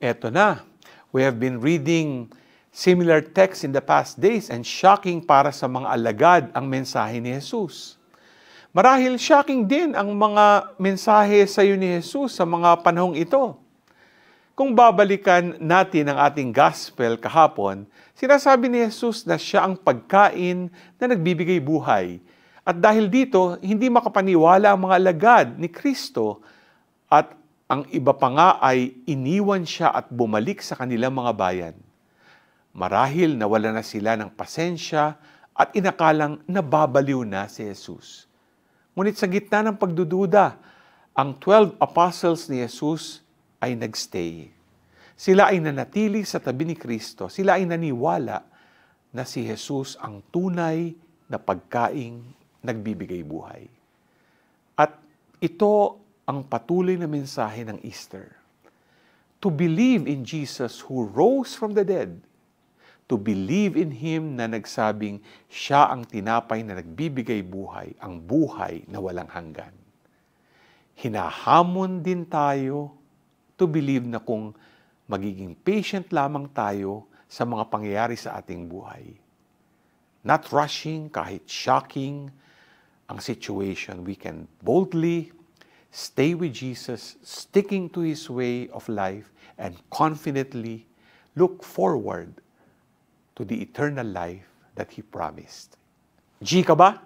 Eto na, we have been reading similar texts in the past days and shocking para sa mga alagad ang mensahe ni Jesus. Marahil shocking din ang mga mensahe sa iyo ni Jesus sa mga panahong ito. Kung babalikan natin ang ating gospel kahapon, sinasabi ni Jesus na siya ang pagkain na nagbibigay buhay. At dahil dito, hindi makapaniwala ang mga alagad ni Kristo at ang iba pa nga ay iniwan siya at bumalik sa kanilang mga bayan. Marahil nawala na sila ng pasensya at inakalang nababaliw na si Jesus. Ngunit sa gitna ng pagdududa, ang 12 apostles ni Jesus ay nagstay. Sila ay nanatili sa tabi ni Kristo. Sila ay naniwala na si Jesus ang tunay na pagkaing nagbibigay buhay. At ito ang patuloy na mensahe ng Easter. To believe in Jesus who rose from the dead. To believe in Him na nagsabing siya ang tinapay na nagbibigay buhay, ang buhay na walang hanggan. Hinahamon din tayo to believe na kung magiging patient lamang tayo sa mga pangyayari sa ating buhay. Not rushing kahit shocking ang situation, we can boldly stay with Jesus, sticking to His way of life, and confidently look forward to the eternal life that He promised. G ka ba?